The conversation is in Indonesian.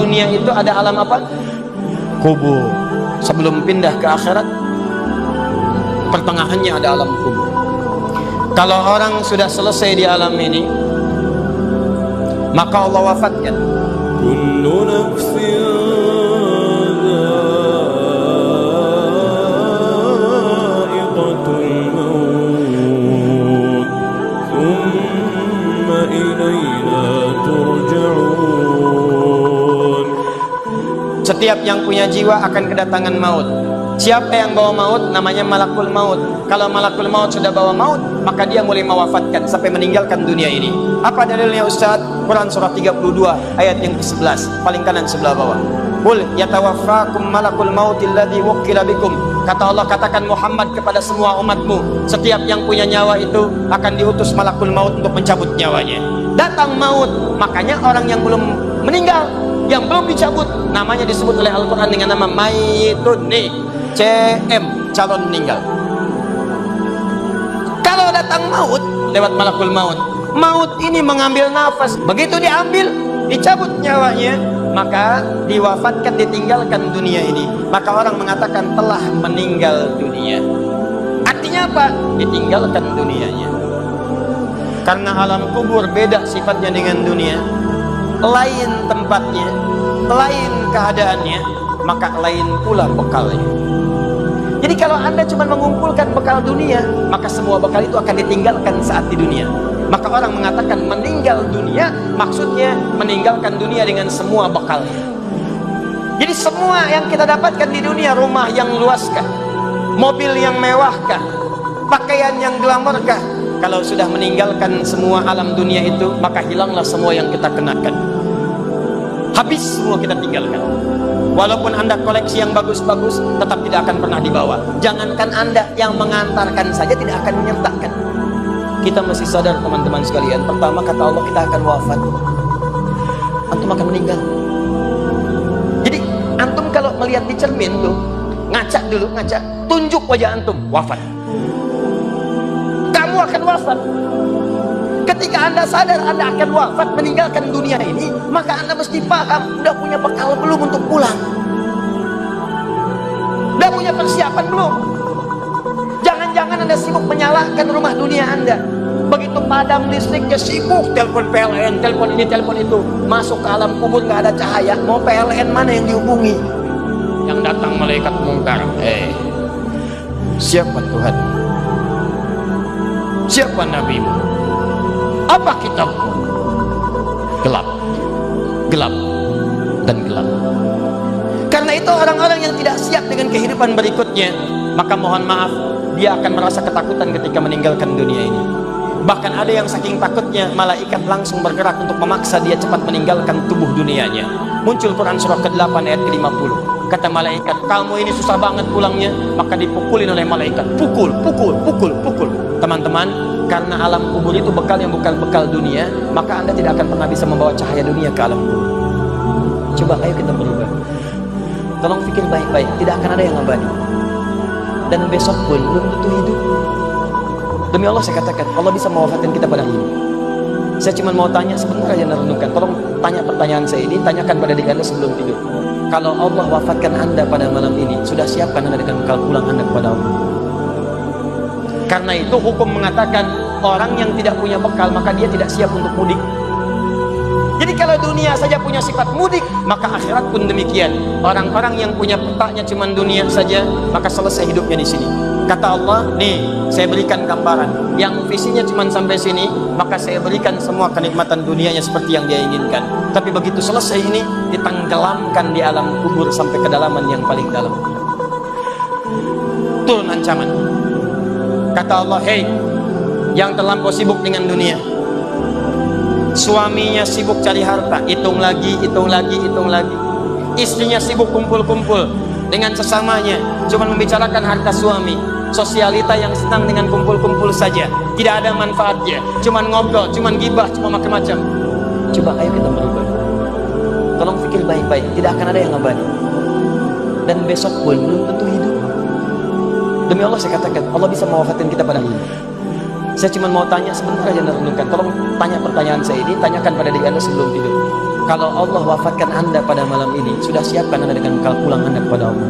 dunia itu ada alam apa? Kubur. Sebelum pindah ke akhirat, pertengahannya ada alam kubur. Kalau orang sudah selesai di alam ini, maka Allah wafatkan. Kullu nafsin dha'iqatul maut, thumma ilayna turja'un. Setiap yang punya jiwa akan kedatangan maut. Siapa yang bawa maut? Namanya malakul maut. Kalau malakul maut sudah bawa maut, maka dia mulai mewafatkan sampai meninggalkan dunia ini. Apa dalilnya Ustaz? Quran surah 32 ayat yang ke-11, paling kanan sebelah bawah. Qul yatawaffakum malakul mautil ladzi wukkila bikum. Kata Allah, katakan Muhammad kepada semua umatmu, setiap yang punya nyawa itu akan diutus malakul maut untuk mencabut nyawanya. Datang maut, makanya orang yang belum meninggal, yang belum dicabut, namanya disebut oleh Al-Quran dengan nama mayitun nih, CM, calon meninggal. Kalau datang maut lewat malakul maut, maut ini mengambil nafas, begitu diambil, dicabut nyawanya, maka diwafatkan, ditinggalkan dunia ini. Maka orang mengatakan telah meninggal dunia. Artinya apa? Ditinggalkan dunianya. Karena alam kubur beda sifatnya dengan dunia, lain tempatnya, lain keadaannya, maka lain pula bekalnya. Jadi kalau Anda cuma mengumpulkan bekal dunia, maka semua bekal itu akan ditinggalkan saat di dunia. Maka orang mengatakan meninggal dunia, maksudnya meninggalkan dunia dengan semua bekalnya. Jadi semua yang kita dapatkan di dunia, rumah yang luaskah, mobil yang mewahkah, pakaian yang glamourkah, kalau sudah meninggalkan semua alam dunia itu, maka hilanglah semua yang kita kenakan. Habis semua kita tinggalkan. Walaupun Anda koleksi yang bagus-bagus, tetap tidak akan pernah dibawa. Jangankan Anda, yang mengantarkan saja tidak akan menyertakan. Kita mesti sadar teman-teman sekalian. Pertama, kata Allah, kita akan wafat. Antum akan meninggal. Jadi antum kalau melihat di cermin tuh, ngaca dulu, ngaca, tunjuk wajah antum, wafat. Kamu akan wafat. Ketika Anda sadar Anda akan wafat, meninggalkan dunia ini, maka Anda mesti paham, udah punya bekal belum untuk pulang? Udah punya persiapan belum? Jangan-jangan Anda sibuk menyalakan rumah dunia Anda. Begitu padam listriknya, sibuk telepon PLN, telepon ini, telepon itu. Masuk ke alam kubur nggak ada cahaya, mau PLN mana yang dihubungi? Yang datang malaikat mungkar. Siapa Tuhan? Siapa nabimu? Apa kitab? Gelap, gelap, dan gelap. Karena itu orang-orang yang tidak siap dengan kehidupan berikutnya, maka mohon maaf, dia akan merasa ketakutan ketika meninggalkan dunia ini. Bahkan ada yang saking takutnya, malaikat langsung bergerak untuk memaksa dia cepat meninggalkan tubuh dunianya. Muncul Quran surah ke-8 ayat ke-50. Kata malaikat, kamu ini susah banget pulangnya, maka dipukulin oleh malaikat. Pukul, pukul, pukul, pukul. Teman-teman, karena alam kubur itu bekal yang bukan bekal dunia, maka Anda tidak akan pernah bisa membawa cahaya dunia ke alam kubur. Coba ayo kita berubah. Tolong pikir baik-baik, tidak akan ada yang abadi. Dan besok pun belum tentu hidup. Demi Allah saya katakan, Allah bisa mewafatkan kita pada hidup. Saya cuma mau tanya sebentar aja, renungkan. Tolong tanya pertanyaan saya ini, tanyakan pada diri Anda sebelum tidur. Kalau Allah wafatkan Anda pada malam ini, sudah siapkan Anda dengan bekal pulang Anda kepada Allah? Karena itu hukum mengatakan orang yang tidak punya bekal, maka dia tidak siap untuk mudik. Jadi kalau dunia saja punya sifat mudik, maka akhirat pun demikian. Orang-orang yang punya petanya cuma dunia saja, maka selesai hidupnya di sini. Kata Allah, nih saya berikan gambaran, yang visinya cuma sampai sini, maka saya berikan semua kenikmatan dunianya seperti yang dia inginkan. Tapi begitu selesai ini, ditenggelamkan di alam kubur sampai kedalaman yang paling dalam. Turun ancaman. Kata Allah, hei, yang terlampau sibuk dengan dunia, suaminya sibuk cari harta, hitung lagi, hitung lagi, hitung lagi. Istrinya sibuk kumpul-kumpul dengan sesamanya, cuma membicarakan harta suami. Sosialita yang senang dengan kumpul-kumpul saja, tidak ada manfaatnya, cuma ngobrol, cuma gibah, cuma macam-macam. Coba ayo kita berubah. Tolong pikir baik-baik, tidak akan ada yang abadi. Dan besok pun belum tentu hidup. Demi Allah saya katakan, Allah bisa mewafatkan kita pada hidup. Saya cuma mau tanya sebentar aja, renungkan. Tolong tanya pertanyaan saya ini, tanyakan pada diri Anda sebelum tidur. Kalau Allah wafatkan Anda pada malam ini, sudah siapkan Anda dengan bekal pulang Anda kepada Allah.